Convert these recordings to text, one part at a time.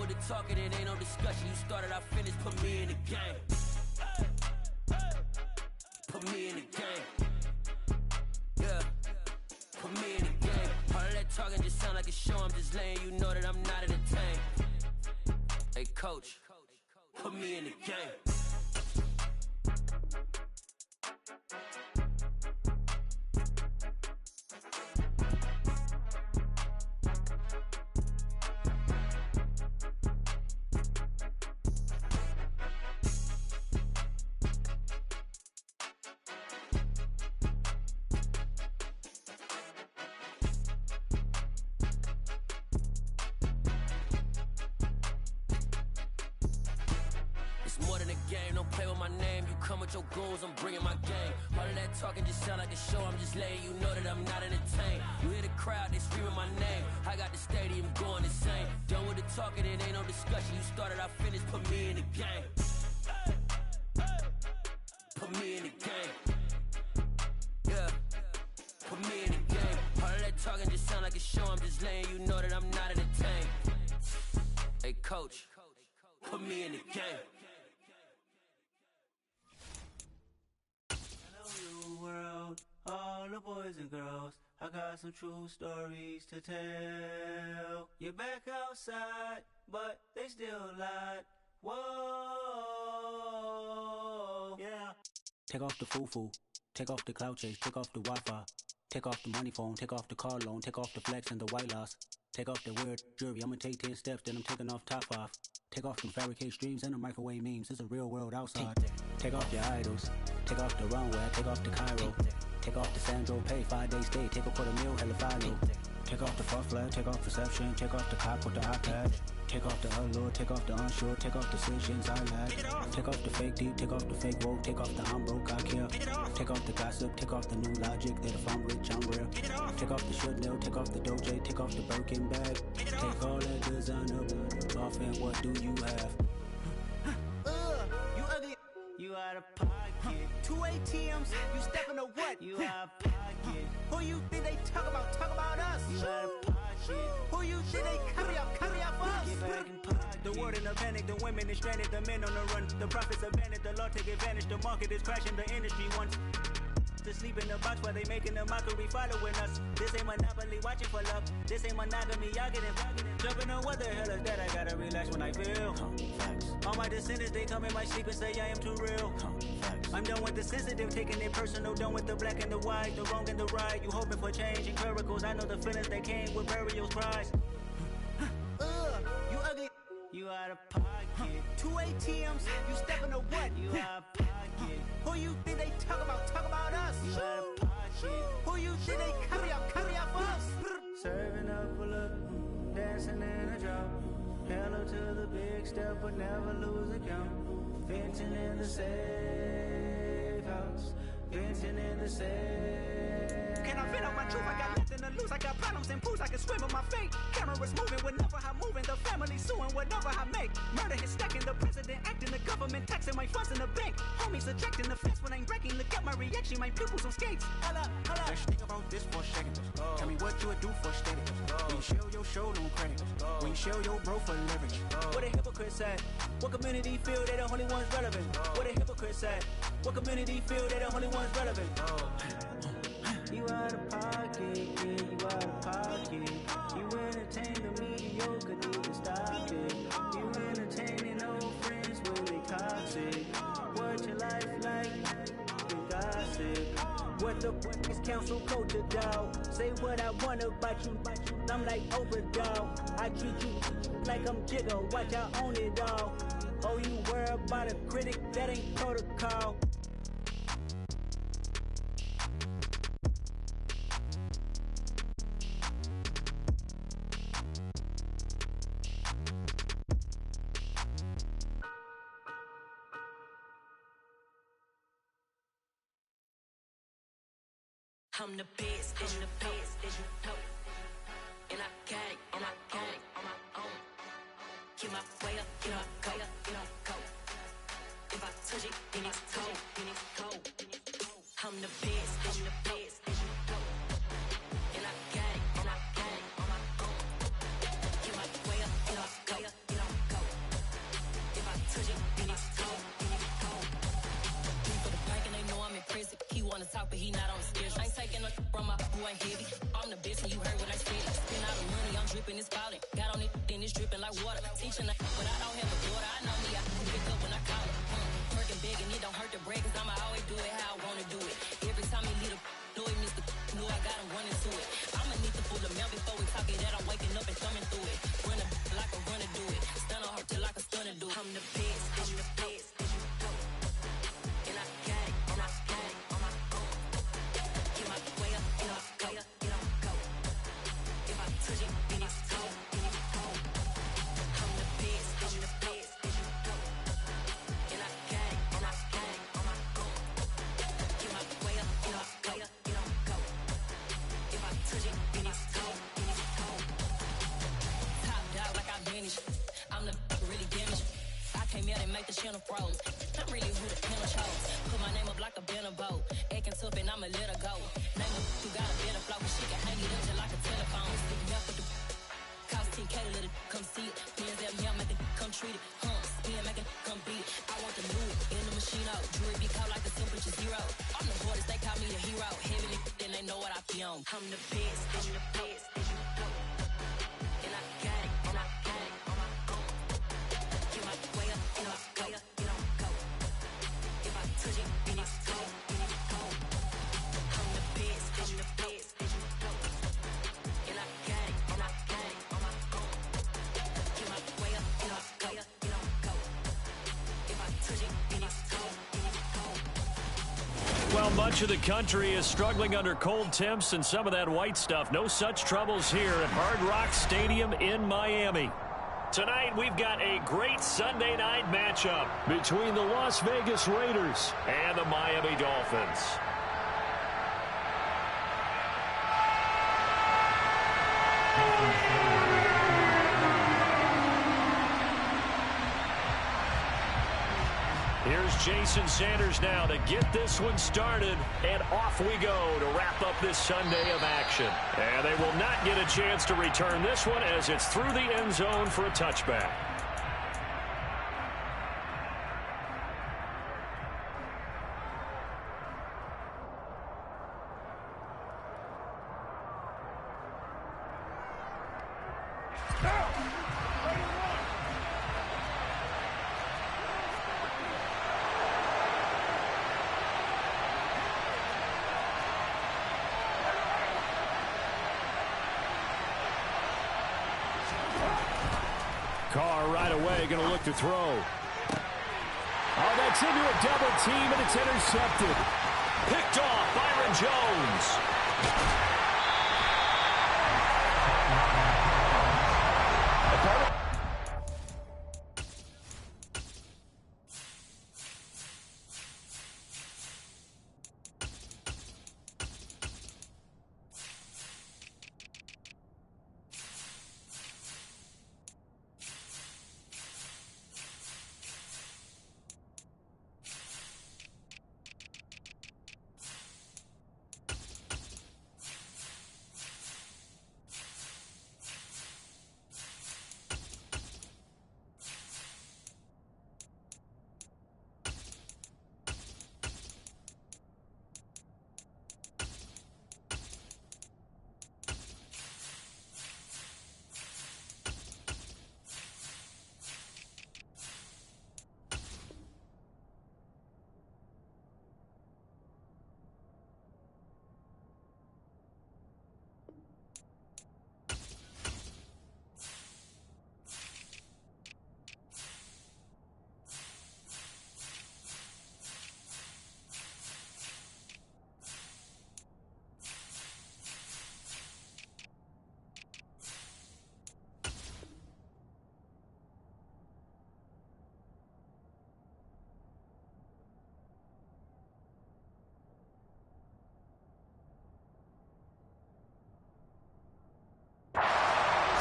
with the talking, it ain't no discussion. You started, I finished, put me in the game. Put me in the game. Yeah, put me in the game. All of that talking just sound like a show. I'm just letting you know that I'm not entertained. Hey coach, put me in the game. Your goals, I'm bringing my game. All of that talking just sound like a show. I'm just letting you know that I'm not entertained. You hear the crowd, they screaming my name. I got the stadium going insane. Done with the talking, it ain't no discussion. You started, I finished, put me in the game. Put me in the game. Yeah, put me in the game. All of that talking just sound like a show. I'm just letting you know that I'm not entertained. Hey coach, put me in the game. World, all the boys and girls, I got some true stories to tell. You're back outside, but they still lied. Whoa, yeah. Take off the foo-foo, take off the cloud chase, take off the Wi-Fi, take off the money phone, take off the car loan, take off the flex and the white loss, take off the weird jewelry. I'ma take 10 steps, then I'm taking off top 5. Take off them fabricate streams and the microwave memes. It's a real world outside. Take off your idols. Take off the runway. Take off the Cairo. Take off the Sandro Pay. 5-day stay. Take a $250,000 hella final. Take off the fuffler. Take off reception. Take off the cop with the iPad. Take off the allure. Take off the unsure. Take off decisions I lag. Take off the fake deep. Take off the fake woke. Take off the I'm broke, I care. Take off the gossip. Take off the new logic that if I'm rich, I'm real. Take off the should know. Take off the doje. Take off the Birkin bag. Take all that designer off and what do you have? You ugly. You out of pocket. 2 ATMs. You stepping to what? You out of pocket. Who you think they talk about? Talk about us. You out of pocket. Who you think they carry up us? Get back in pocket. The world in a panic. The women is stranded. The men on the run. The profits abandoned. The law take advantage. The market is crashing. The industry wants to sleep in the box while they making a mockery following us. This ain't monopoly watching for love. This ain't monogamy, y'all getting jumping on what the hell is that? I gotta relax when I feel. All my descendants, they come in my sleep and say I am too real. I'm done with the sensitive, taking it personal. Done with the black and the white, the wrong and the right. You hoping for change and miracles. I know the feelings that came with burial cries. You ugly. You out of pocket. 2 ATMs. You stepping to what? You out of pocket. Who you think they talk about? Talk about us. You out of pocket. Who you think they carry up us? Serving up, pull up, dancing in a drop. Hello to the big step, but never lose a count. Venting in the safe house. Venting in the safe. Can I vent out my truth? I got nothing to lose. I got problems and pools. I can swim on my fate. Cameras moving whenever I'm moving. The family suing whatever I make. Murder is stacking. The president acting. The government taxing my funds in the bank. Homies ejecting the fence when I'm breaking. Look at my reaction. My pupils on skates. Holla, holla. Let's think about this for a second. Tell me what you would do for status. When you show your show, no credit. When you show your bro for leverage. What a hypocrite said. What community feel they the only ones relevant? What a hypocrite said. What community feel they the only ones relevant? You out of pocket, yeah, you out of pocket. You entertain the mediocre, need to stop it. You entertaining old friends when they toxic. What your life like? You gossip. What the fuck is council culture, dog? Say what I want about you, I'm like overdog. I treat you like I'm Jigga, watch I own it all. Oh, you worry about a critic, that ain't protocol. I'm the best, and you know. And I got it, on my own. Get my way up, get my go. If I touch it, then it's cold. I'm the best, and you know. And I got it, on my own. Get my way up, get my go. heavy. I'm the best and you heard what I said. Spend all the money, I'm dripping, it's falling. Got on it, then it's dripping like water. Teaching like, but I don't have a daughter. I know me, I can pick up when I call it. Working big and it don't hurt to break, cause I'ma always do it how I wanna do it. Every time he lead a know it, Mr. Know I got him running to it. I'ma need to pull the mail before we talk it that I'm waking up and thumbing through it. Run a like a runner do it. Stun on her till like a stunner do it. I'm the best, I'm the best. And I got it, and I got it on my own. Get my way up, and I go, and I go. If I touch it, then it's cold, then it's cold. I'm the best, I'm the best. And I got it, and I got it on my own. Get my way up, and I go, and I go. If I touch it, then it's cold, then it's cold. Top dog like I vanished. I'm the really damaged. I came out and make the channel froze. I'm really who the panel chose. Put my name up like a banner boat. Acting tough and I'ma let her go. Name her who got a better flow. Cause she can hang it up just like a telephone. Sticking up with the cost 10K to let it come see it. Hands up, yeah, make it come treat it. Spin, make it come beat it. I want the new in the machine out. Jewelry be caught like the temperature zero. I'm the hardest, they call me the hero. Heavy, then they know what I be on. I'm the best, I'm the best. And I got it, and I got it on my own. Get my way up, and I go, and I go. If I touch it, then it's cold, then it's cold. I'm the best, I'm the best. And I got it, and I got it on my own. Get my way up, and I go, and I go. If I touch it, then it's cold, then it's cold. Well, much of the country is struggling under cold temps and some of that white stuff. No such troubles here at Hard Rock Stadium in Miami. Tonight, we've got a great Sunday night matchup between the Las Vegas Raiders and the Miami Dolphins. Here's Jason Sanders now to get this one started, and off we go to wrap up this Sunday of action. And they will not get a chance to return this one as it's through the end zone for a touchback. Carr right away going to look to throw. Oh, that's into a double team, and it's intercepted. Picked off Byron Jones.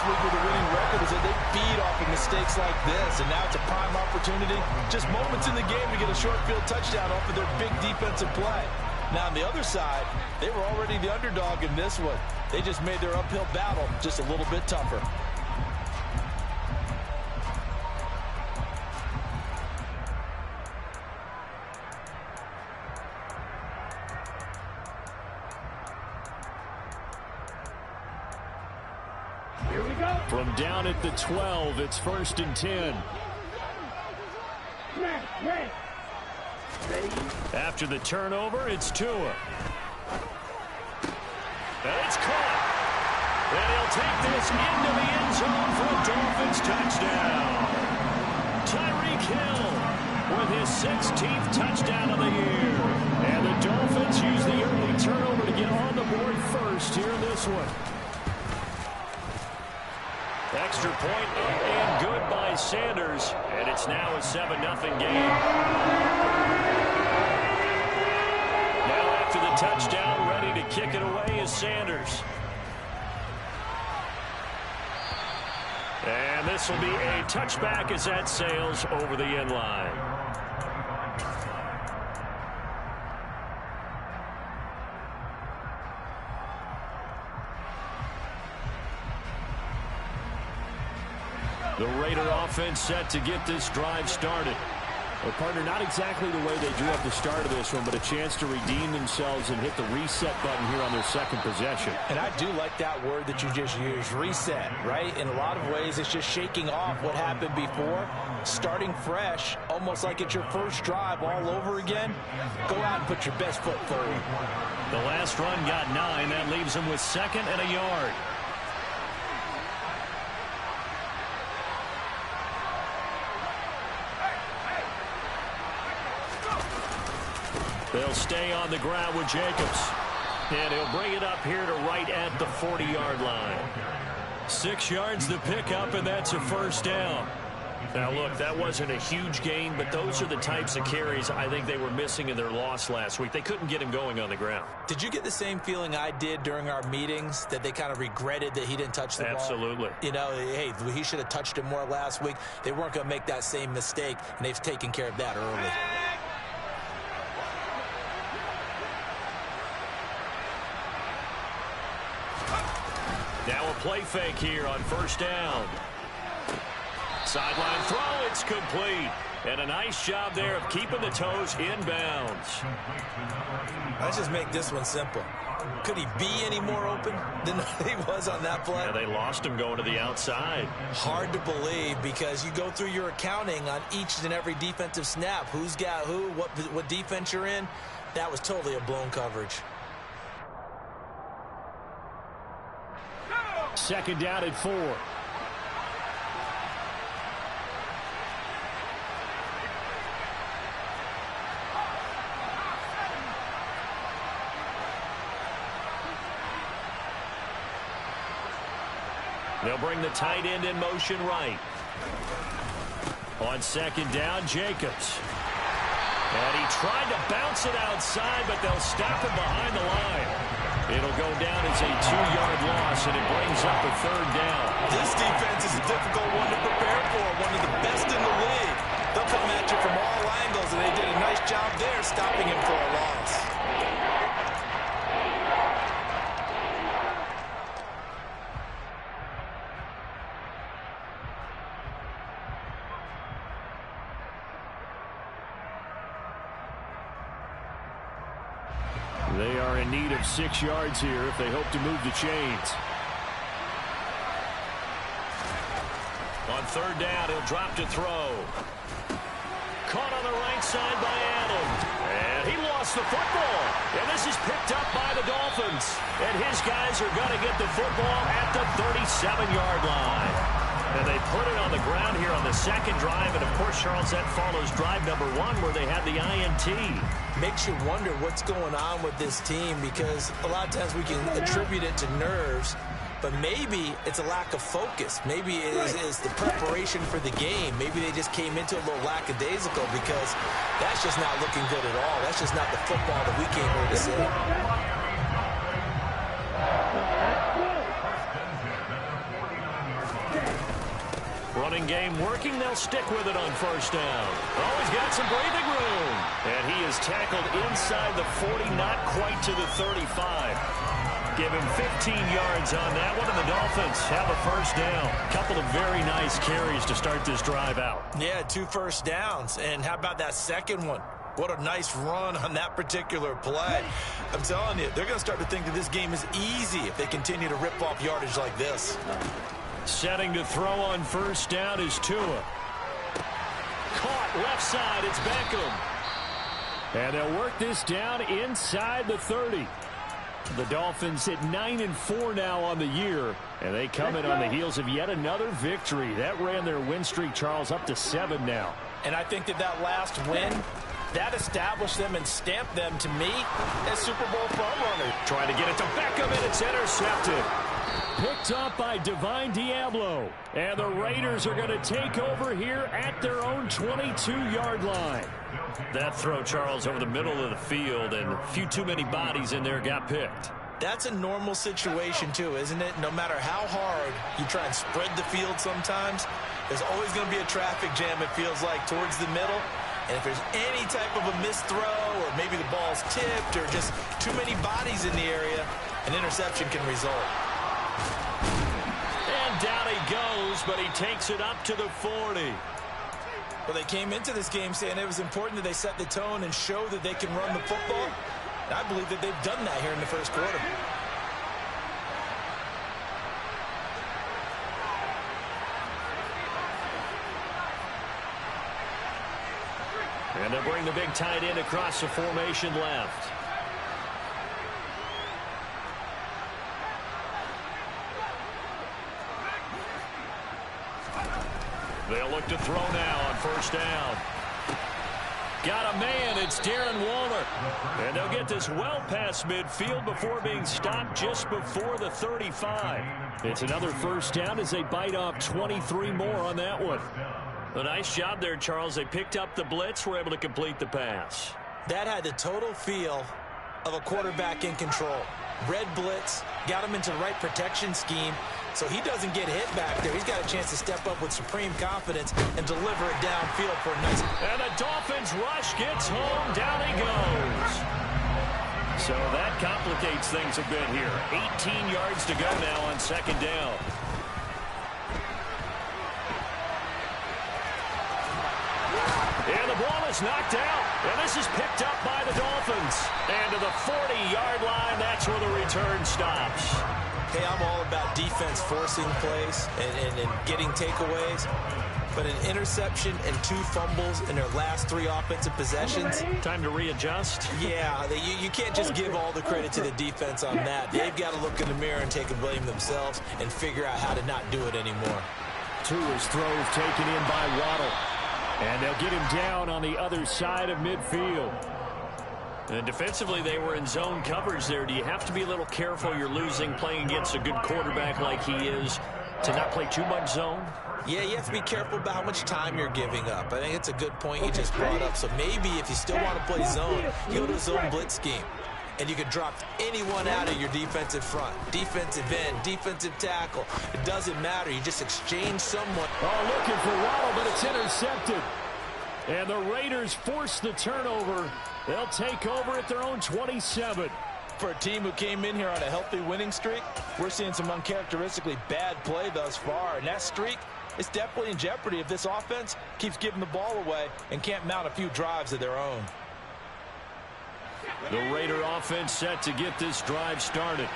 With a winning record is that they feed off of mistakes like this, and now it's a prime opportunity. Just moments in the game to get a short field touchdown off of their big defensive play. Now on the other side, they were already the underdog in this one. They just made their uphill battle just a little bit tougher. From down at the 12, it's 1st and 10. After the turnover, it's Tua. And it's caught. And he'll take this into the end zone for a Dolphins touchdown. Tyreek Hill with his 16th touchdown of the year. And the Dolphins use the early turnover to get on the board first here in this one. Extra point up and good by Sanders. And it's now a 7-0 game. Now after the touchdown, ready to kick it away is Sanders. And this will be a touchback as that sails over the end line. The Raider offense set to get this drive started. Well, partner, not exactly the way they drew up the start of this one, but a chance to redeem themselves and hit the reset button here on their second possession. And I do like that word that you just used, reset, right? In a lot of ways, it's just shaking off what happened before, starting fresh, almost like it's your first drive all over again. Go out and put your best foot forward. The last run got 9. That leaves them with 2nd and a yard. They'll stay on the ground with Jacobs. And he'll bring it up here to right at the 40-yard line. 6 yards to pick up, and that's a first down. Now, look, that wasn't a huge gain, but those are the types of carries I think they were missing in their loss last week. They couldn't get him going on the ground. Did you get the same feeling I did during our meetings, that they kind of regretted that he didn't touch the ball? Absolutely. You know, hey, he should have touched it more last week. They weren't going to make that same mistake, and they've taken care of that early. Now a play fake here on first down. Sideline throw, it's complete. And a nice job there of keeping the toes inbounds. Let's just make this one simple. Could he be any more open than he was on that play? Yeah, they lost him going to the outside. Hard to believe, because you go through your accounting on each and every defensive snap. Who's got who, what defense you're in. That was totally a blown coverage. 2nd down at 4. They'll bring the tight end in motion right. On 2nd down, Jacobs. And he tried to bounce it outside, but they'll stop him behind the line. It'll go down as a 2-yard loss, and it brings up a 3rd down. This defense is a difficult one to prepare for, one of the best in the league. They'll come at you from all angles, and they did a nice job there stopping him for a loss. They are in need of 6 yards here if they hope to move the chains. On 3rd down, he'll drop to throw. Caught on the right side by Adams. And he lost the football. And this is picked up by the Dolphins. And his guys are going to get the football at the 37-yard line. And they put it on the ground here on the 2nd drive. And, of course, Charles, that follows drive number 1 where they had the INT. Makes you wonder what's going on with this team, because a lot of times we can attribute it to nerves, but maybe it's a lack of focus. Maybe it's the preparation for the game. Maybe they just came into a little lackadaisical, because that's just not looking good at all. That's just not the football that we came here to see. Running game working. They'll stick with it on 1st down. Oh, he's got some breathing room. And he is tackled inside the 40, not quite to the 35. Give him 15 yards on that one, and the Dolphins have a 1st down. A couple of very nice carries to start this drive out. Yeah, 2 first downs. And how about that second one? What a nice run on that particular play. I'm telling you, they're going to start to think that this game is easy if they continue to rip off yardage like this. Setting to throw on first down is Tua. Caught left side. It's Beckham. And they'll work this down inside the 30. The Dolphins hit 9-4 now on the year, and they come in on the heels of yet another victory. That ran their win streak, Charles, up to 7 now. And I think that last win, that established them and stamped them, to me, as Super Bowl frontrunners. Trying to get it to Beckham, and it's intercepted. Picked up by Divine Diablo. And the Raiders are going to take over here at their own 22-yard line. That throw, Charles, over the middle of the field, and a few too many bodies in there got picked. That's a normal situation, too, isn't it? No matter how hard you try and spread the field sometimes, there's always going to be a traffic jam, it feels like, towards the middle. And if there's any type of a missed throw, or maybe the ball's tipped, or just too many bodies in the area, an interception can result. And down he goes, but he takes it up to the 40. Well, they came into this game saying it was important that they set the tone and show that they can run the football. And I believe that they've done that here in the first quarter. And they'll bring the big tight end across the formation left. They'll look to throw now on first down. Got a man. It's Darren Waller. And they'll get this well past midfield before being stopped just before the 35. It's another first down as they bite off 23 more on that one. A nice job there, Charles. They picked up the blitz, were able to complete the pass. That had the total feel of a quarterback in control. Red blitz, got him into the right protection scheme, so he doesn't get hit back there. He's got a chance to step up with supreme confidence and deliver it downfield for a nice... And the Dolphins rush gets home. Down he goes. So that complicates things a bit here. 18 yards to go now on second down. And the ball is knocked out. And this is picked up by the Dolphins. And to the 40-yard line, that's where the return stops. Hey, I'm all about defense forcing plays and getting takeaways. But an interception and 2 fumbles in their last 3 offensive possessions. Time to readjust. Yeah, you can't just give all the credit to the defense on that. They've got to look in the mirror and take a blame themselves and figure out how to not do it anymore. Tua's throws taken in by Waddle. And they'll get him down on the other side of midfield. And defensively, they were in zone coverage there. Do you have to be a little careful? You're losing, playing against a good quarterback like he is, to not play too much zone? Yeah, you have to be careful about how much time you're giving up. I think it's a good point you just brought up. So maybe if you still want to play zone, you go to a zone blitz scheme. And you can drop anyone out of your defensive front. Defensive end, defensive tackle. It doesn't matter. You just exchange someone. Oh, looking for Waddle, but it's intercepted. And the Raiders force the turnover. They'll take over at their own 27. For a team who came in here on a healthy winning streak, we're seeing some uncharacteristically bad play thus far. And that streak is definitely in jeopardy if this offense keeps giving the ball away and can't mount a few drives of their own. The Raider offense set to get this drive started.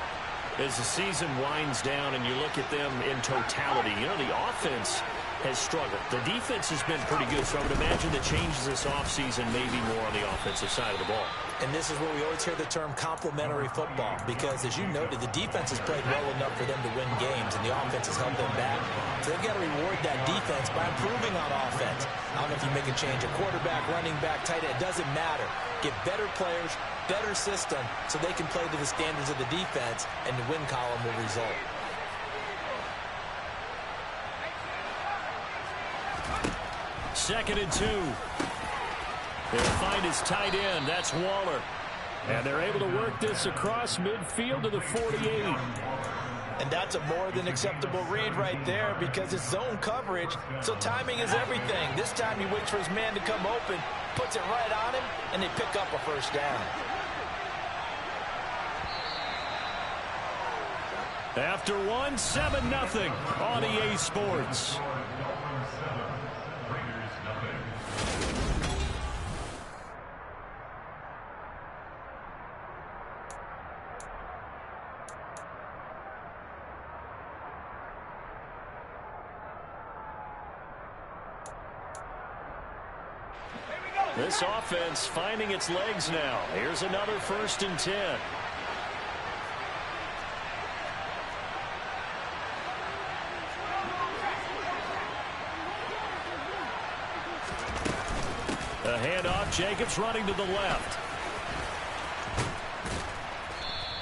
As the season winds down and you look at them in totality, you know, the offense has struggled. The defense has been pretty good, so I would imagine the changes this offseason may be more on the offensive side of the ball. And this is where we always hear the term complementary football, because, as you noted, the defense has played well enough for them to win games, and the offense has helped them back. So they've got to reward that defense by improving on offense. I don't know if you make a change, a quarterback, running back, tight end, it doesn't matter. Get better players, better system, so they can play to the standards of the defense, and the win column will result. Second and 2. They'll find his tight end. That's Waller. And they're able to work this across midfield to the 48. And that's a more than acceptable read right there, because it's zone coverage, so timing is everything. This time he waits for his man to come open, puts it right on him, and they pick up a first down. After one, 7-0 on EA Sports. This offense finding its legs now. Here's another 1st and 10. A handoff. Jacobs running to the left.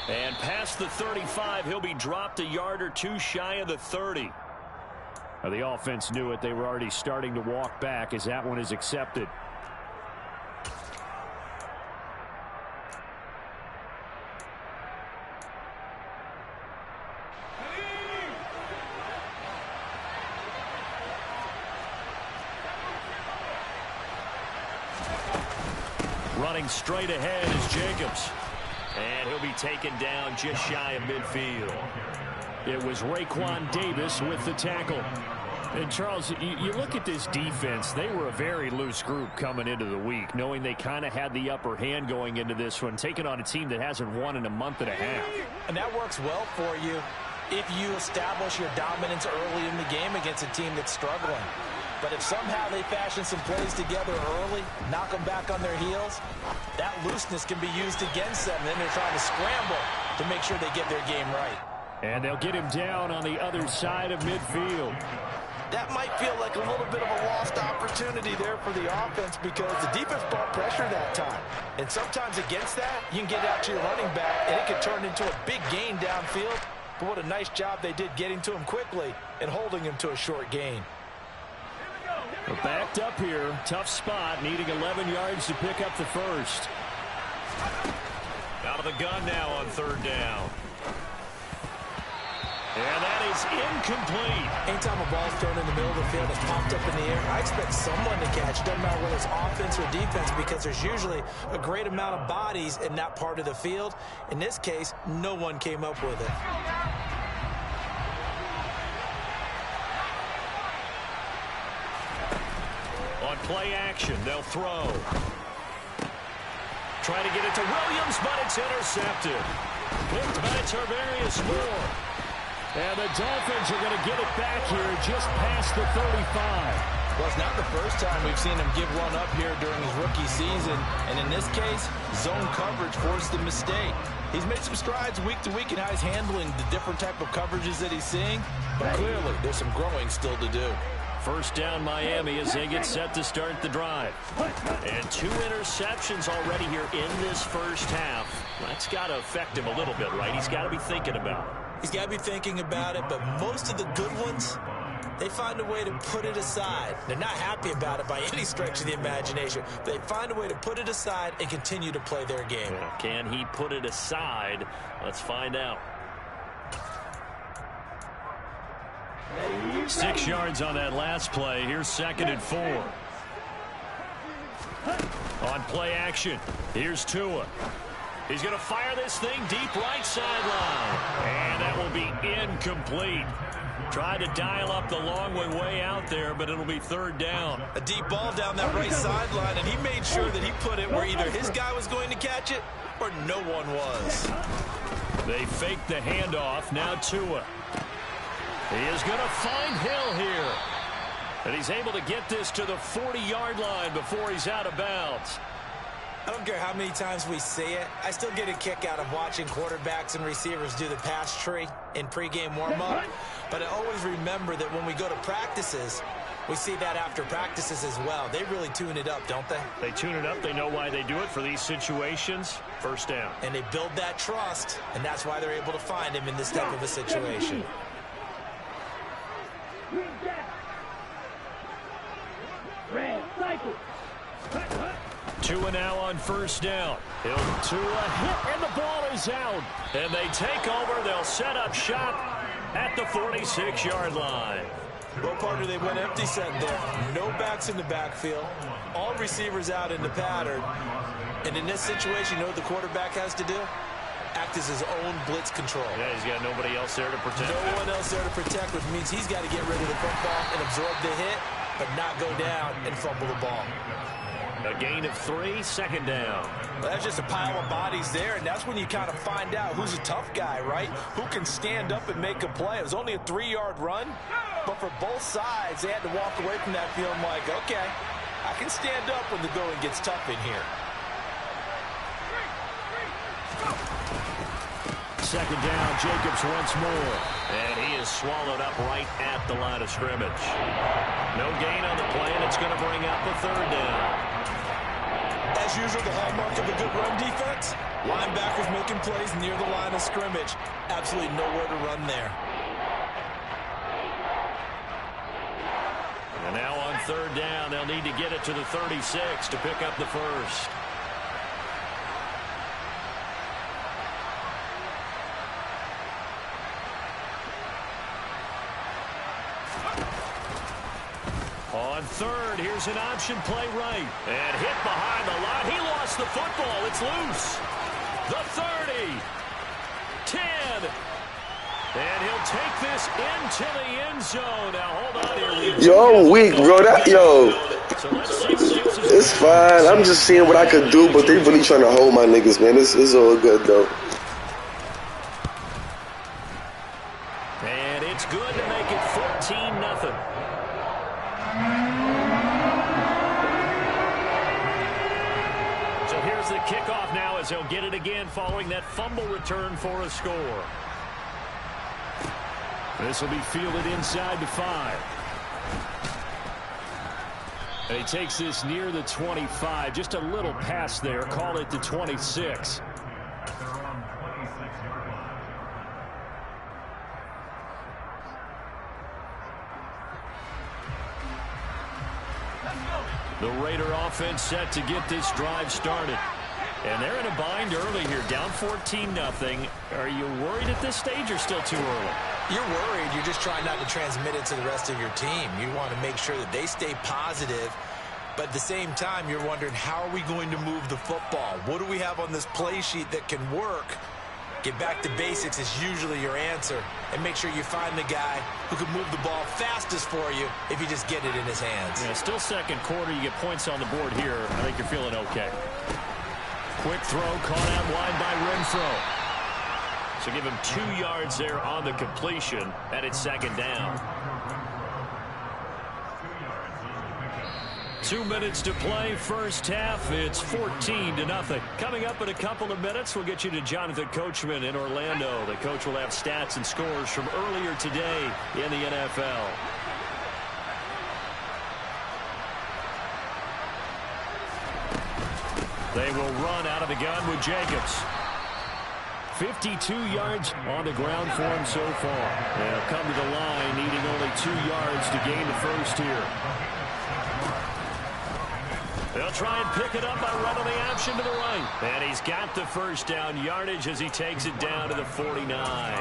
And past the 35, he'll be dropped a yard or two shy of the 30. Now, the offense knew it. They were already starting to walk back as that one is accepted. Running straight ahead is Jacobs. And he'll be taken down just shy of midfield. It was Raekwon Davis with the tackle. And, Charles, you look at this defense. They were a very loose group coming into the week, knowing they kind of had the upper hand going into this one, taking on a team that hasn't won in a month and a half. And that works well for you if you establish your dominance early in the game against a team that's struggling. But if somehow they fashion some plays together early, knock them back on their heels, that looseness can be used against them. Then they're trying to scramble to make sure they get their game right. And they'll get him down on the other side of midfield. That might feel like a little bit of a lost opportunity there for the offense because the defense brought pressure that time. And sometimes against that, you can get out to your running back, and it could turn into a big gain downfield. But what a nice job they did getting to him quickly and holding him to a short gain. We're backed up here. Tough spot, needing 11 yards to pick up the first. Out of the gun now on 3rd down. And that is incomplete. Anytime a ball's thrown in the middle of the field, it's popped up in the air, I expect someone to catch. Doesn't matter whether it's offense or defense because there's usually a great amount of bodies in that part of the field. In this case, no one came up with it. On play action, they'll throw. Try to get it to Williams, but it's intercepted. Picked by Tarvarius Moore. And the Dolphins are going to get it back here just past the 35. Well, it's not the first time we've seen him give one up here during his rookie season. And in this case, zone coverage forced the mistake. He's made some strides week to week in how he's handling the different type of coverages that he's seeing. But clearly, there's some growing still to do. 1st down Miami as they get set to start the drive. And 2 interceptions already here in this first half. That's got to affect him a little bit, right? He's got to be thinking about it. He's got to be thinking about it, but most of the good ones, they find a way to put it aside. They're not happy about it by any stretch of the imagination. They find a way to put it aside and continue to play their game. Can he put it aside? Let's find out. 6 yards on that last play. Here's 2nd and 4. On play action, here's Tua. He's going to fire this thing deep right sideline. And that will be incomplete. Tried to dial up the long way out there, but it'll be 3rd down. A deep ball down that right sideline, and he made sure that he put it where either his guy was going to catch it or no one was. They faked the handoff. Now Tua. He is going to find Hill here. And he's able to get this to the 40-yard line before he's out of bounds. I don't care how many times we see it. I still get a kick out of watching quarterbacks and receivers do the pass tree in pregame warm-up. But I always remember that when we go to practices, we see that after practices as well. They really tune it up, don't they? They tune it up. They know why they do it for these situations. 1st down. And they build that trust, and that's why they're able to find him in this type of a situation. Tua now on 1st down. He'll Tua hit, and the ball is out. And they take over. They'll set up shop at the 46-yard line. Well, partner, they went empty set there. No backs in the backfield. All receivers out in the pattern. And in this situation, you know what the quarterback has to do? Act as his own blitz control. Yeah, he's got nobody else there to protect. No one else there to protect, which means he's got to get rid of the football and absorb the hit, but not go down and fumble the ball. A gain of 3, 2nd down. Well, that's just a pile of bodies there, and that's when you kind of find out who's a tough guy, right? Who can stand up and make a play. It was only a 3-yard run, but for both sides, they had to walk away from that feeling like, okay, I can stand up when the going gets tough in here. Second down, Jacobs once more. And he is swallowed up right at the line of scrimmage. No gain on the play, and it's going to bring up a third down. As usual, the hallmark of a good run defense, linebackers making plays near the line of scrimmage. Absolutely nowhere to run there. And now on third down, they'll need to get it to the 36 to pick up the first. On third, here's an option play right. And hit behind the line. He lost the football. It's loose. The 30. 10. And he'll take this into the end zone. Now, hold on here. Yo, I'm weak, bro. It's fine. I'm just seeing what I could do, but they really trying to hold my niggas, man. It's all good, though. And it's good to make it 14-0. So here's the kickoff now as he'll get it again following that fumble return for a score. This will be fielded inside the 5. And he takes this near the 25. Just a little pass there. Call it the 26. The Raider offense set to get this drive started. And they're in a bind early here, down 14-0. Are you worried at this stage or still too early? You're worried. You're just trying not to transmit it to the rest of your team. You want to make sure that they stay positive. But at the same time, you're wondering, how are we going to move the football? What do we have on this play sheet that can work? Get back to basics is usually your answer. And make sure you find the guy who can move the ball fastest for you if you just get it in his hands. Yeah, still second quarter. You get points on the board here. I think you're feeling okay. Quick throw caught out wide by Renfro. So give him 2 yards there on the completion, and it's second down. 2 minutes to play, first half. It's 14-0. Coming up in a couple of minutes, we'll get you to Jonathan Coachman in Orlando. The coach will have stats and scores from earlier today in the NFL. They will run out of the gun with Jacobs. 52 yards on the ground for him so far. They'll come to the line, needing only 2 yards to gain the first here. They'll try and pick it up by running the option to the right. And he's got the first down yardage as he takes it down to the 49.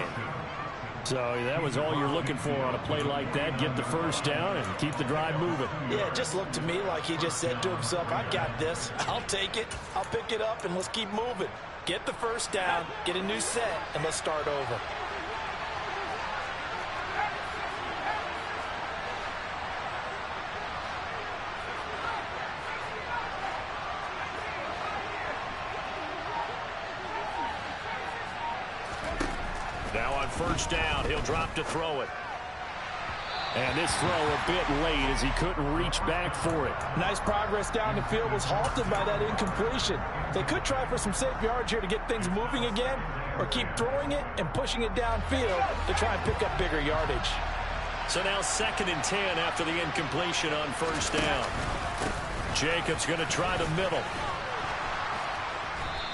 So that was all you're looking for on a play like that. Get the first down and keep the drive moving. Yeah, it just looked to me like he just said to himself, I got this. I'll take it. I'll pick it up, and let's keep moving. Get the first down, get a new set, and let's start over. Now on first down, he'll drop to throw it. And this throw a bit late as he couldn't reach back for it. Nice progress down the field, was halted by that incompletion. They could try for some safe yards here to get things moving again, or keep throwing it and pushing it downfield to try and pick up bigger yardage. So now 2nd and 10 after the incompletion on first down. Jacobs going to try the middle.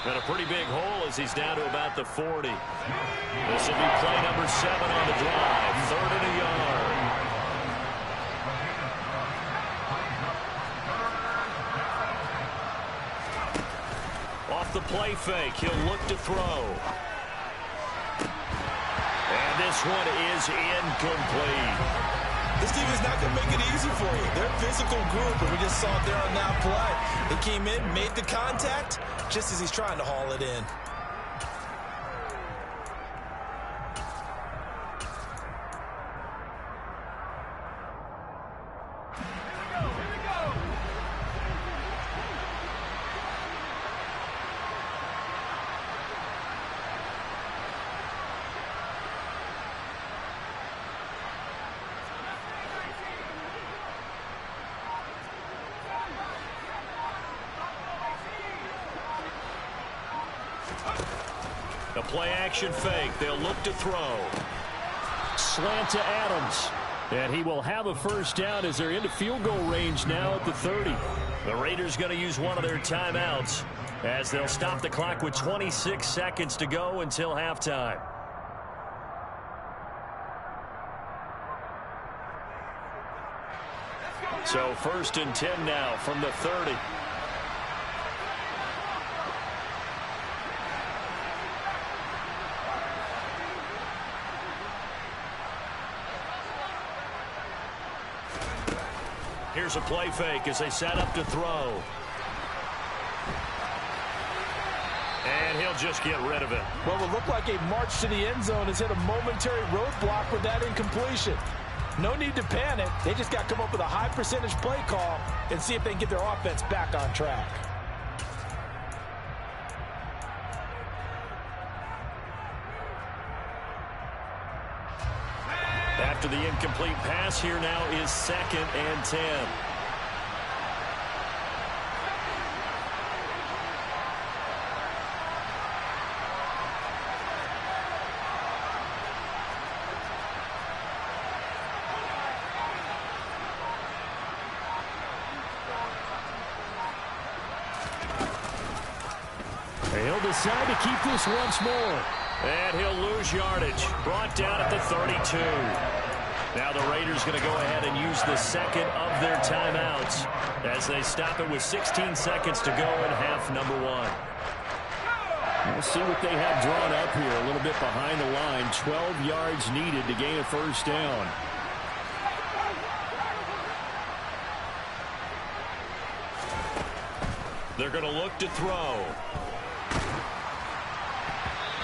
And a pretty big hole as he's down to about the 40. This will be play number 7 on the drive. 3rd and a yard. Off the play fake, he'll look to throw. And this one is incomplete. This team is not going to make it easy for you. They're a physical group, and we just saw it there on that play. They came in, made the contact, just as he's trying to haul it in. play action fake. They'll look to throw. Slant to Adams. And he will have a first down as they're into field goal range now at the 30. The Raiders going to use one of their timeouts as they'll stop the clock with 26 seconds to go until halftime. So 1st and 10 now from the 30. Here's a play fake as they set up to throw. And he'll just get rid of it. What will look like a march to the end zone has hit a momentary roadblock with that incompletion. No need to panic. They just got to come up with a high percentage play call and see if they can get their offense back on track. After the incomplete pass, here now is 2nd and 10. He'll decide to keep this once more. And he'll lose yardage. Brought down at the 32. Now the Raiders going to go ahead and use the second of their timeouts as they stop it with 16 seconds to go in half number 1. We'll see what they have drawn up here. A little bit behind the line. 12 yards needed to gain a first down. They're going to look to throw.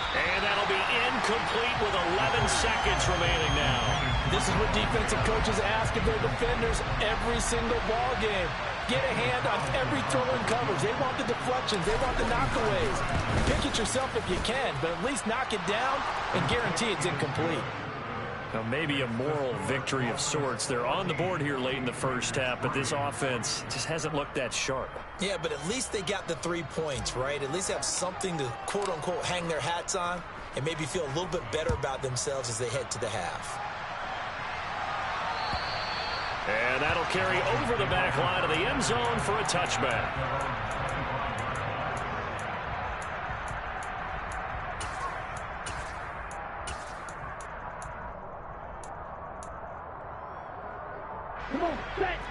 And that'll be incomplete with 11 seconds remaining now. This is what defensive coaches ask of their defenders every single ball game. Get a hand on every throw in coverage. They want the deflections. They want the knockaways. Pick it yourself if you can, but at least knock it down and guarantee it's incomplete. Now maybe a moral victory of sorts. They're on the board here late in the first half, but this offense just hasn't looked that sharp. Yeah, but at least they got the 3 points, right? At least they have something to, quote-unquote, hang their hats on and maybe feel a little bit better about themselves as they head to the half. And that'll carry over the back line of the end zone for a touchback.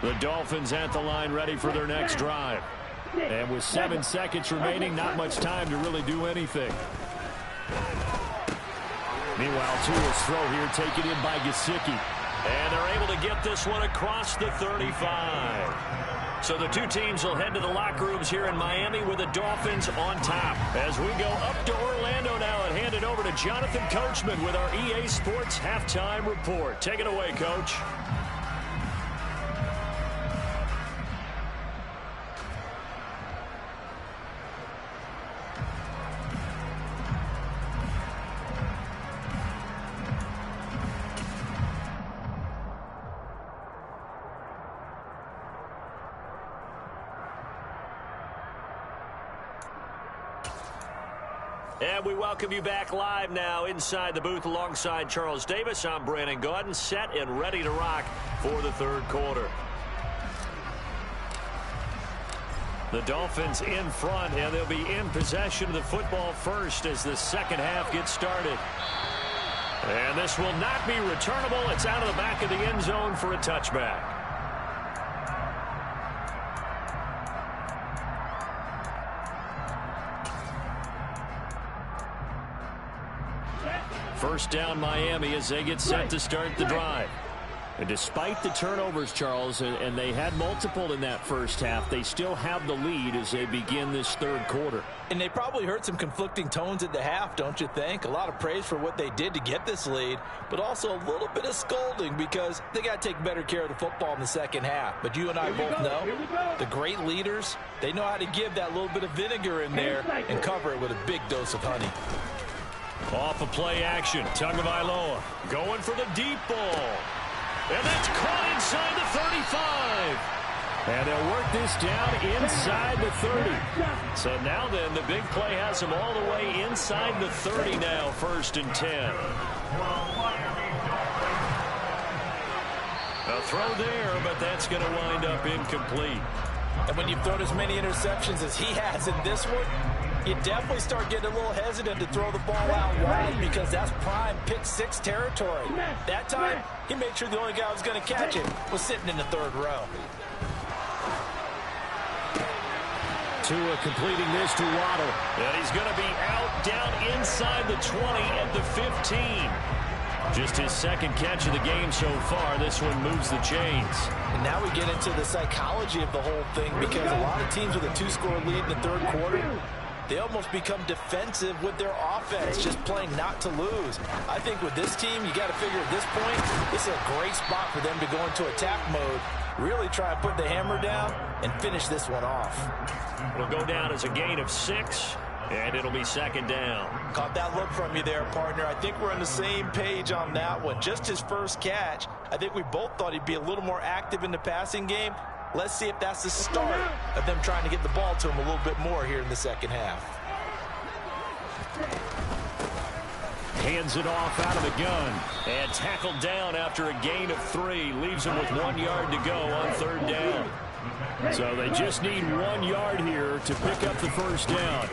The Dolphins at the line ready for their next drive. And with 7 seconds remaining, not much time to really do anything. Meanwhile, Tua's throw here taken in by Gesicki. And they're able to get this one across the 35. So the two teams will head to the locker rooms here in Miami with the Dolphins on top. As we go up to Orlando now and hand it over to Jonathan Coachman with our EA Sports Halftime Report. Take it away, Coach. And we welcome you back live now inside the booth alongside Charles Davis. I'm Brandon Gaudin, set and ready to rock for the third quarter. The Dolphins in front, and they'll be in possession of the football first as the second half gets started. And this will not be returnable. It's out of the back of the end zone for a touchback. First down Miami as they get set to start the drive. And despite the turnovers, Charles, and they had multiple in that first half, they still have the lead as they begin this third quarter. And they probably heard some conflicting tones at the half, don't you think? A lot of praise for what they did to get this lead, but also a little bit of scolding because they got to take better care of the football in the second half. But you and I both know the great leaders, they know how to give that little bit of vinegar in there and cover it with a big dose of honey. Off of play action, Tagovailoa going for the deep ball. And that's caught inside the 35. And they'll work this down inside the 30. So now then, the big play has them all the way inside the 30 now, 1st and 10. A throw there, but that's going to wind up incomplete. And when you've thrown as many interceptions as he has in this one, you definitely start getting a little hesitant to throw the ball out wide because that's prime pick 6 territory. That time, he made sure the only guy who was going to catch it was sitting in the 3rd row. Tua completing this to Waddle. And he's going to be out down inside the 20 at the 15. Just his 2nd catch of the game so far. This one moves the chains. And now we get into the psychology of the whole thing because a lot of teams with a 2-score lead in the 3rd quarter, they almost become defensive with their offense, just playing not to lose. I think with this team, you got to figure at this point, this is a great spot for them to go into attack mode, really try and put the hammer down and finish this one off. It'll go down as a gain of 6, and it'll be 2nd down. Caught that look from you there, partner. I think we're on the same page on that one. Just his first catch, I think we both thought he'd be a little more active in the passing game. Let's see if that's the start of them trying to get the ball to him a little bit more here in the 2nd half. Hands it off out of the gun. And tackled down after a gain of 3. Leaves him with 1 yard to go on 3rd down. So they just need 1 yard here to pick up the 1st down.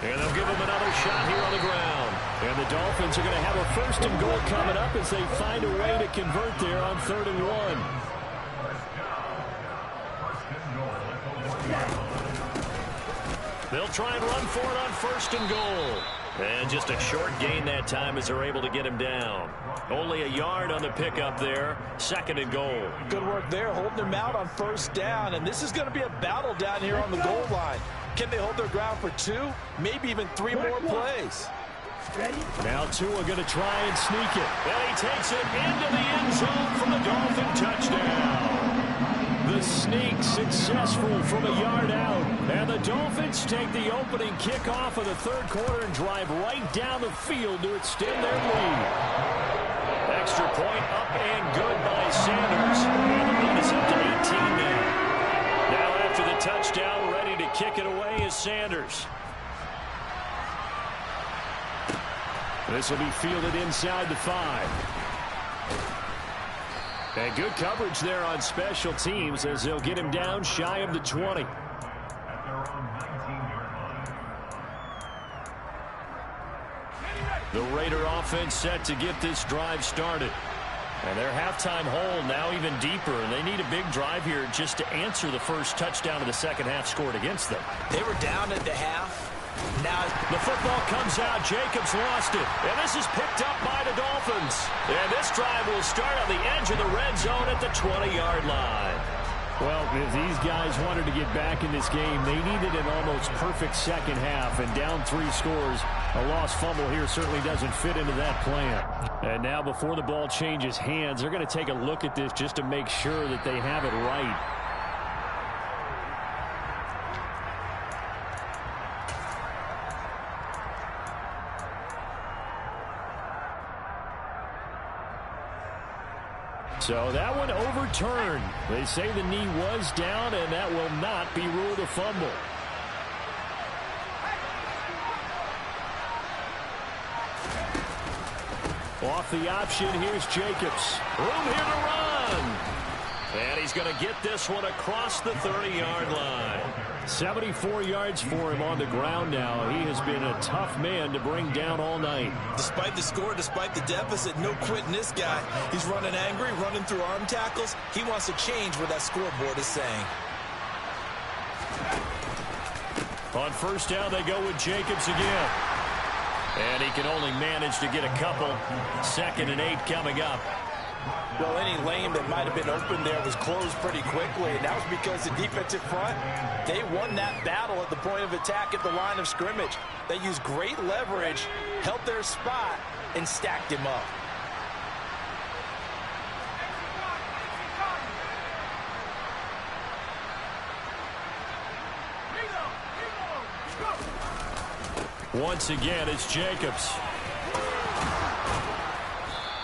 And they'll give him another shot here on the ground. And the Dolphins are going to have a 1st and goal coming up as they find a way to convert there on 3rd and 1. They'll try and run for it on 1st and goal. And just a short gain that time as they're able to get him down. Only a yard on the pickup there. 2nd and goal. Good work there, holding him out on 1st down. And this is going to be a battle down here on the goal line. Can they hold their ground for 2, maybe even 3 more plays? Now Tua going to try and sneak it. And he takes it into the end zone for the Dolphin touchdown. The sneak successful from a yard out. And the Dolphins take the opening kickoff of the 3rd quarter and drive right down the field to extend their lead. Extra point up and good by Sanders. And the lead is up to 18 now. Now after the touchdown, ready to kick it away is Sanders. This will be fielded inside the 5. And good coverage there on special teams as they'll get him down shy of the 20. The Raider offense set to get this drive started. And their halftime hole now even deeper, and they need a big drive here just to answer the first touchdown of the 2nd half scored against them. They were down at the half. Now the football comes out. Jacobs lost it. And this is picked up by the Dolphins. And this drive will start on the edge of the red zone at the 20-yard line. Well, if these guys wanted to get back in this game, they needed an almost perfect 2nd half. And down 3 scores, a lost fumble here certainly doesn't fit into that plan. And now before the ball changes hands, they're going to take a look at this just to make sure that they have it right. So that one overturned. They say the knee was down, and that will not be ruled a fumble. Off the option, here's Jacobs. Room here to run. And he's going to get this one across the 30-yard line. 74 yards for him on the ground now. He has been a tough man to bring down all night. Despite the score, despite the deficit, no quitting this guy. He's running angry, running through arm tackles. He wants to change what that scoreboard is saying. On 1st down, they go with Jacobs again. And he can only manage to get a couple. 2nd and 8 coming up. Well, any lane that might have been open there was closed pretty quickly, and that was because the defensive front, they won that battle at the point of attack at the line of scrimmage. They used great leverage, held their spot, and stacked him up. Once again, it's Jacobs.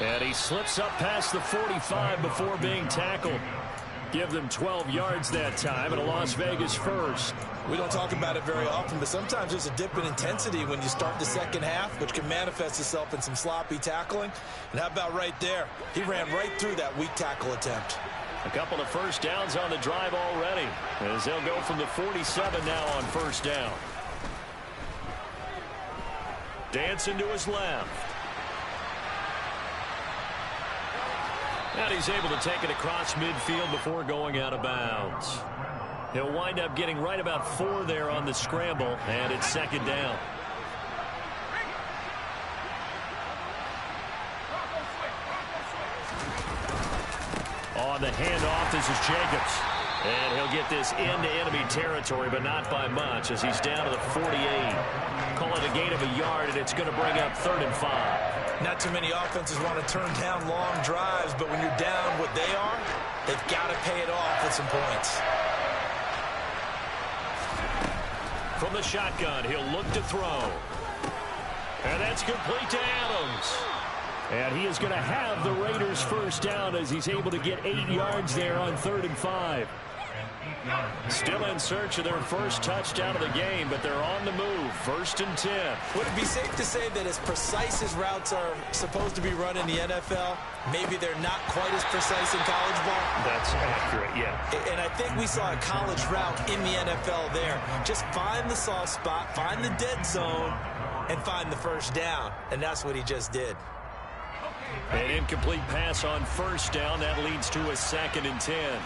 And he slips up past the 45 before being tackled. Give them 12 yards that time and a Las Vegas first. We don't talk about it very often, but sometimes there's a dip in intensity when you start the second half, which can manifest itself in some sloppy tackling. And how about right there? He ran right through that weak tackle attempt. A couple of first downs on the drive already, as they'll go from the 47 now on first down. Dancing to his left. And he's able to take it across midfield before going out of bounds. He'll wind up getting right about 4 there on the scramble, and it's second down. On the handoff, this is Jacobs. And he'll get this into enemy territory, but not by much, as he's down to the 48. Call it a gain of a yard, and it's going to bring up 3rd and 5. Not too many offenses want to turn down long drives, but when you're down what they are, they've got to pay it off with some points. From the shotgun, he'll look to throw. And that's complete to Adams. And he is going to have the Raiders first down as he's able to get 8 yards there on 3rd and 5. Still in search of their first touchdown of the game, but they're on the move. 1st and 10. Would it be safe to say that as precise as routes are supposed to be run in the NFL, maybe they're not quite as precise in college ball? That's accurate, yeah. And I think we saw a college route in the NFL there. Just find the soft spot, find the dead zone, and find the first down. And that's what he just did. An incomplete pass on first down. That leads to a 2nd and 10.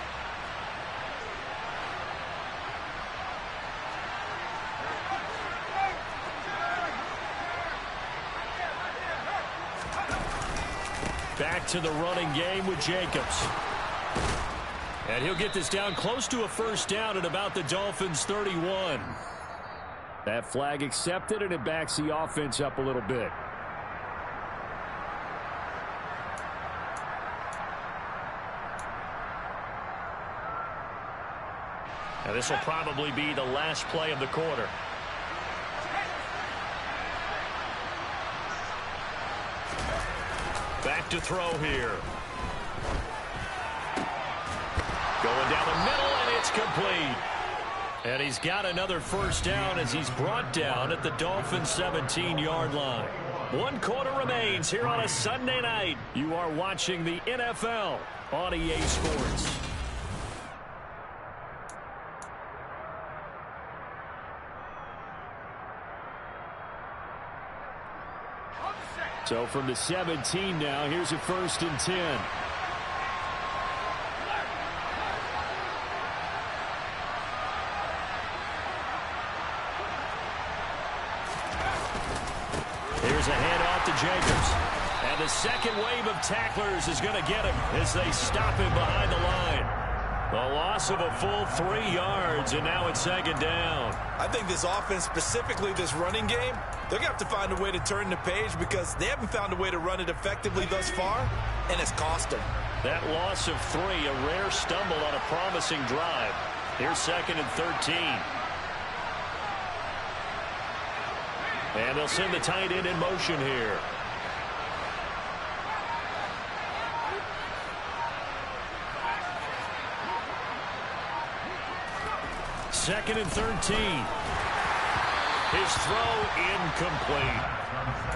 Back to the running game with Jacobs. And he'll get this down close to a first down at about the Dolphins' 31. That flag accepted, and it backs the offense up a little bit. Now this will probably be the last play of the quarter. Back to throw here. Going down the middle, and it's complete. And he's got another first down as he's brought down at the Dolphins' 17-yard line. 1 quarter remains here on a Sunday night. You are watching the NFL on EA Sports. So from the 17 now, here's a 1st and 10. Here's a handoff to Jacobs. And the second wave of tacklers is going to get him as they stop him behind the line. A loss of a full 3 yards, and now it's 2nd down. I think this offense, specifically this running game, they're going to have to find a way to turn the page because they haven't found a way to run it effectively thus far, and it's cost them. That loss of 3, a rare stumble on a promising drive. Here's 2nd and 13. And they'll send the tight end in motion here. Second and 13. His throw incomplete.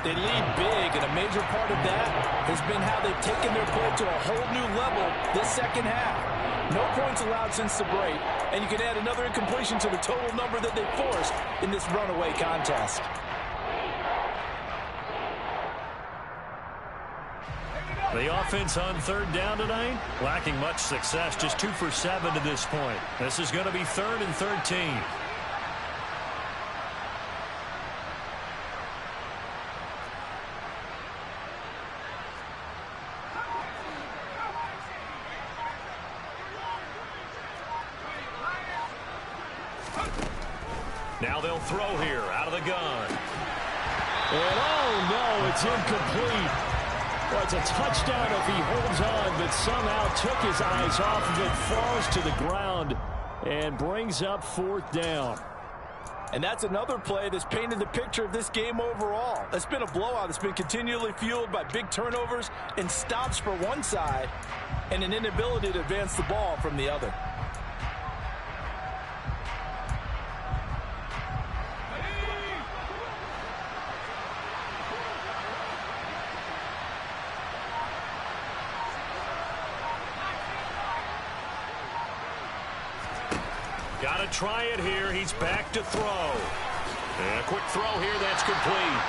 They lead big, and a major part of that has been how they've taken their play to a whole new level this second half. No points allowed since the break, and you can add another incompletion to the total number that they forced in this runaway contest. The offense on 3rd down tonight, lacking much success, just 2 for 7 to this point. This is going to be 3rd and 13. Now they'll throw here out of the gun. And oh no, it's incomplete. Well, it's a touchdown if he holds on, but somehow took his eyes off of it, falls to the ground, and brings up 4th down. And that's another play that's painted the picture of this game overall. It's been a blowout. It's been continually fueled by big turnovers and stops for one side and an inability to advance the ball from the other. Got to try it here. He's back to throw. And a quick throw here. That's complete.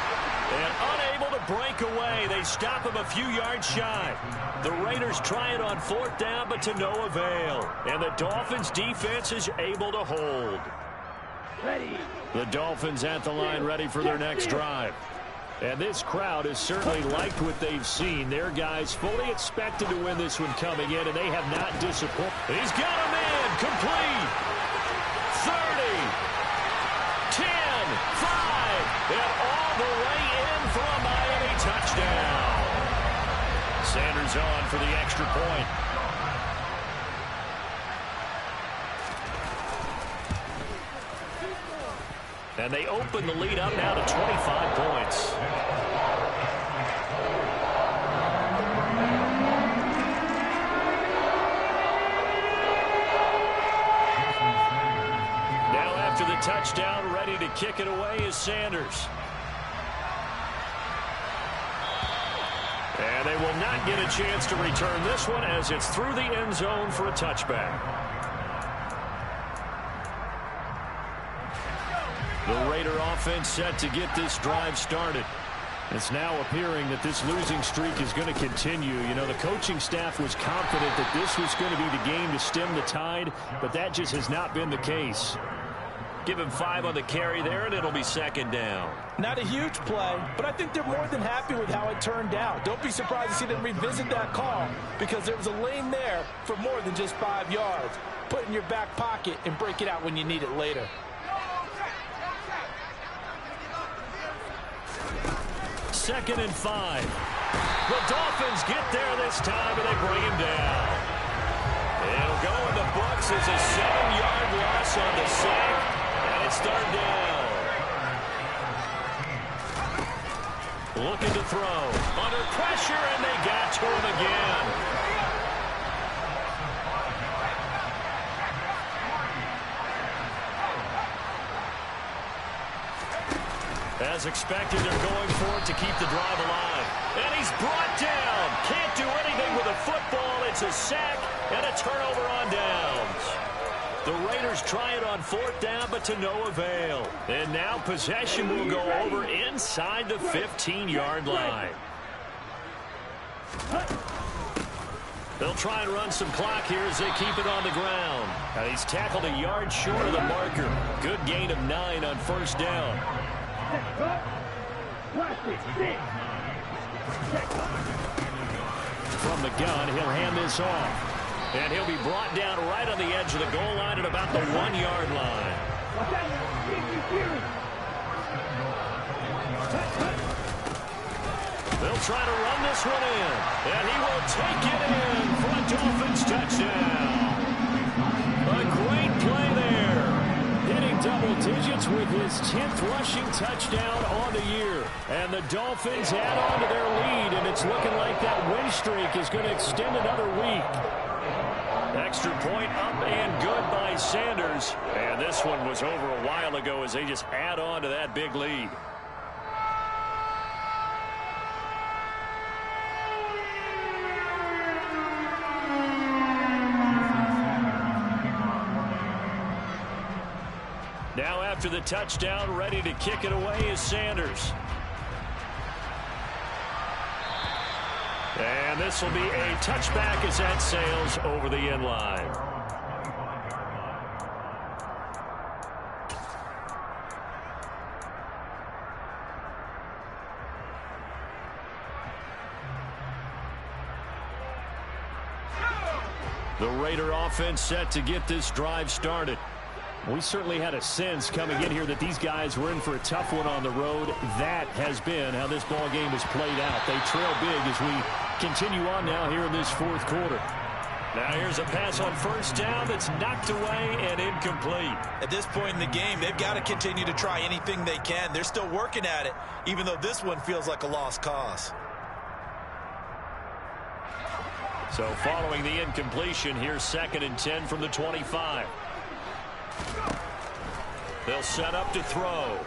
And unable to break away. They stop him a few yards shy. The Raiders try it on 4th down, but to no avail. And the Dolphins defense is able to hold. The Dolphins at the line ready for their next drive. And this crowd has certainly liked what they've seen. Their guys fully expected to win this one coming in, and they have not disappointed. He's got a man complete. 30, 10, 5, and all the way in for a Miami touchdown. Sanders on for the extra point. And they open the lead up now to 25 points. After the touchdown, ready to kick it away is Sanders. And they will not get a chance to return this one as it's through the end zone for a touchback. The Raider offense set to get this drive started. It's now appearing that this losing streak is going to continue. You know, the coaching staff was confident that this was going to be the game to stem the tide, but that just has not been the case. Give him 5 on the carry there, and it'll be 2nd down. Not a huge play, but I think they're more than happy with how it turned out. Don't be surprised to see them revisit that call because there was a lane there for more than just 5 yards. Put it in your back pocket and break it out when you need it later. Second and 5. The Dolphins get there this time, and they bring him down. It'll go in the books as a 7-yard loss on the sack. And it's 3rd down. Looking to throw. Under pressure, and they got to him again. As expected, they're going for it to keep the drive alive. And he's brought down. Can't do anything with a football. It's a sack and a turnover on downs. The Raiders try it on 4th down, but to no avail. And now possession will go over inside the 15-yard line. They'll try and run some clock here as they keep it on the ground. Now he's tackled a yard short of the marker. Good gain of 9 on 1st down. From the gun, he'll hand this off. And he'll be brought down right on the edge of the goal line at about the 1-yard line. They'll try to run this one in. And he will take it in for a Dolphins touchdown. A great play there. Hitting double digits with his 10th rushing touchdown on the year. And the Dolphins add on to their lead, and it's looking like that win streak is going to extend another week. Extra point up and good by Sanders. And this one was over a while ago as they just add on to that big lead. Now after the touchdown, ready to kick it away is Sanders. And this will be a touchback as that sails over the end line. The Raider offense set to get this drive started. We certainly had a sense coming in here that these guys were in for a tough one on the road. That has been how this ball game has played out. They trail big as we continue on now here in this 4th quarter. Now here's a pass on first down that's knocked away and incomplete. At this point in the game, they've got to continue to try anything they can. They're still working at it, even though this one feels like a lost cause. So following the incompletion, here's 2nd and 10 from the 25. They'll set up to throw.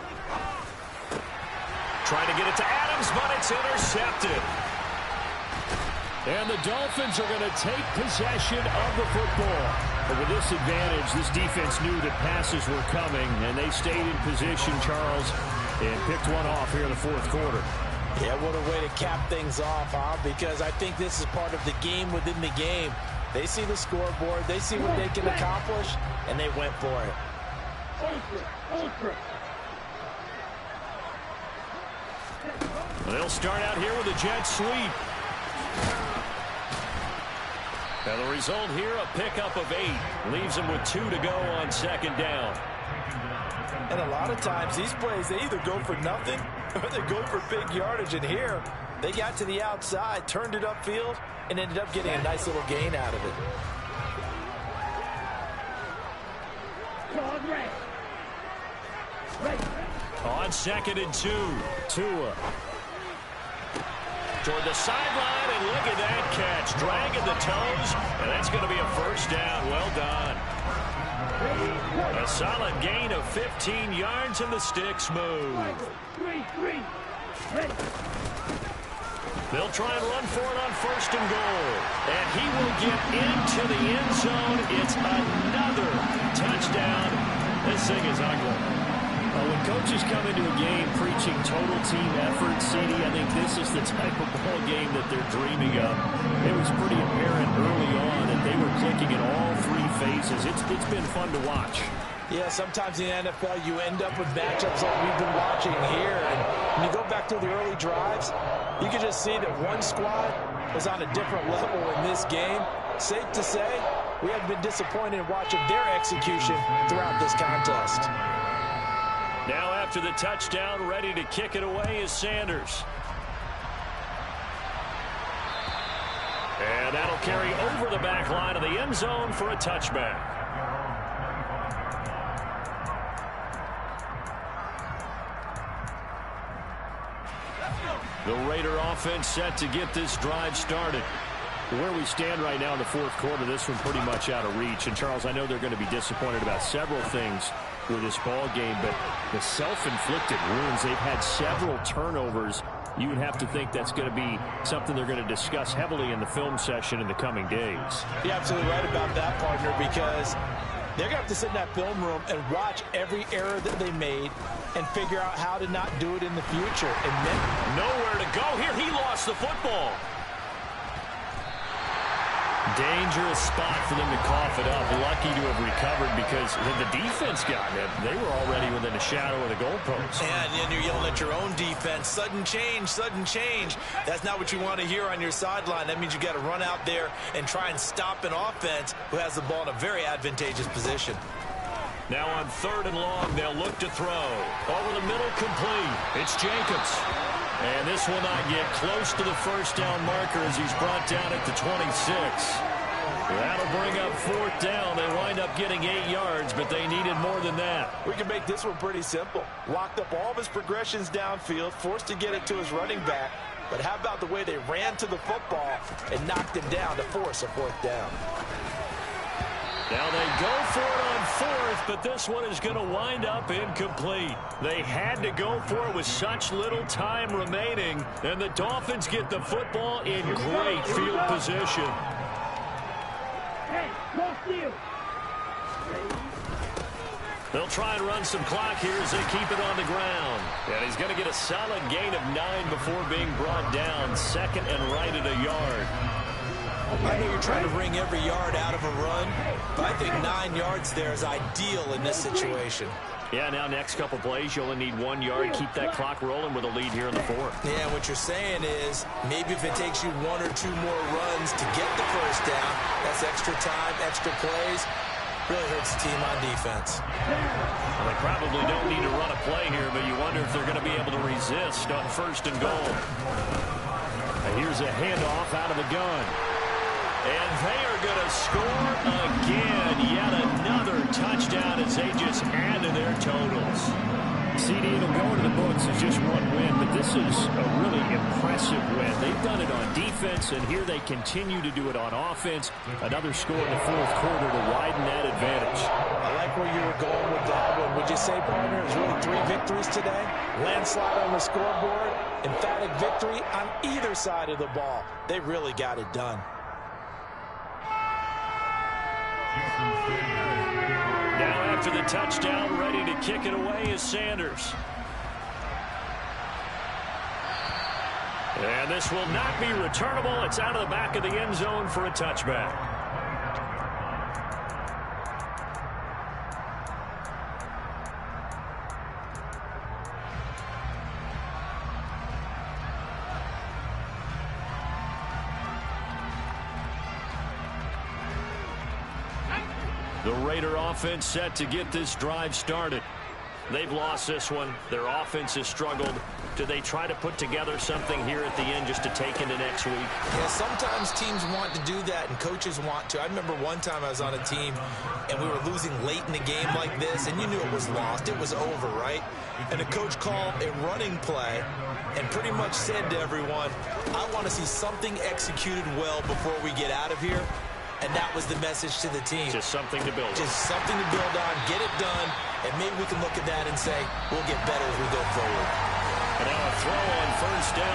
Trying to get it to Adams, but it's intercepted. And the Dolphins are going to take possession of the football. But with this advantage, this defense knew that passes were coming, and they stayed in position, Charles, and picked one off here in the 4th quarter. Yeah, what a way to cap things off, huh? Because I think this is part of the game within the game. They see the scoreboard, they see what they can accomplish, and they went for it. They'll start out here with a jet sweep. And the result here, a pickup of 8. Leaves them with 2 to go on 2nd down. And a lot of times, these plays, they either go for nothing or they go for big yardage. And here, they got to the outside, turned it upfield, and ended up getting a nice little gain out of it. On 2nd and 2. Tua. Toward the sideline, and look at that catch. Dragging the toes, and that's going to be a first down. Well done. A solid gain of 15 yards, and the sticks move. They'll try and run for it on 1st and goal. And he will get into the end zone. It's another touchdown. This thing is ugly. When coaches come into a game preaching total team effort, CD, I think this is the type of ball game that they're dreaming of. It was pretty apparent early on that they were clicking in all 3 phases. It's been fun to watch. Yeah, sometimes in the NFL you end up with matchups like we've been watching here. And when you go back to the early drives, you can just see that one squad was on a different level in this game. Safe to say, we have been disappointed in watching their execution throughout this contest. Now after the touchdown, ready to kick it away is Sanders. And that'll carry over the back line of the end zone for a touchback. The Raider offense set to get this drive started. Where we stand right now in the 4th quarter, this one pretty much out of reach. And, Charles, I know they're going to be disappointed about several things with this ball game, but the self-inflicted wounds, they've had several turnovers. You would have to think that's going to be something they're going to discuss heavily in the film session in the coming days. You're absolutely right about that, partner, because they're going to have to sit in that film room and watch every error that they made and figure out how to not do it in the future. And then nowhere to go here. He lost the football. Dangerous spot for them to cough it up. Lucky to have recovered because had the defense gotten it, they were already within a shadow of the goalpost. And then you're yelling at your own defense. Sudden change, sudden change. That's not what you want to hear on your sideline. That means you got to run out there and try and stop an offense who has the ball in a very advantageous position. Now on 3rd and long, they'll look to throw. Over the middle, complete. It's Jacobs. And this will not get close to the first down marker as he's brought down at the 26. That'll bring up 4th down. They wind up getting 8 yards, but they needed more than that. We can make this one pretty simple. Locked up all of his progressions downfield, forced to get it to his running back. But how about the way they ran to the football and knocked him down to force a 4th down? Now they go for it on 4th, but this one is going to wind up incomplete. They had to go for it with such little time remaining, and the Dolphins get the football in great field position. They'll try and run some clock here as they keep it on the ground. And he's going to get a solid gain of 9 before being brought down. 2nd and right at a yard. I know you're trying to wring every yard out of a run, but I think 9 yards there is ideal in this situation. Yeah, now next couple plays, you only need 1 yard. Keep that clock rolling with a lead here in the 4th. Yeah, what you're saying is maybe if it takes you 1 or 2 more runs to get the first down, that's extra time, extra plays. Really hurts the team on defense. Well, they probably don't need to run a play here, but you wonder if they're going to be able to resist on 1st and goal. And here's a handoff out of the gun. And they are going to score again. Yet another touchdown as they just add to their totals. CD, it'll go into the books as just one win, but this is a really impressive win. They've done it on defense, and here they continue to do it on offense. Another score in the fourth quarter to widen that advantage. I like where you were going with that one. Would you say, partner, it was really 3 victories today? Landslide on the scoreboard, emphatic victory on either side of the ball. They really got it done. Now after the touchdown, ready to kick it away is Sanders. And this will not be returnable. It's out of the back of the end zone for a touchback. The Raider offense set to get this drive started. They've lost this one. Their offense has struggled. Do they try to put together something here at the end just to take into next week? Yeah, sometimes teams want to do that, and coaches want to. I remember one time I was on a team, and we were losing late in the game like this, and you knew it was lost. It was over, right? And the coach called a running play and pretty much said to everyone, I want to see something executed well before we get out of here. And that was the message to the team. Just something to build on. Just something to build on, get it done, and maybe we can look at that and say, we'll get better as we go forward. And now a throw on first down.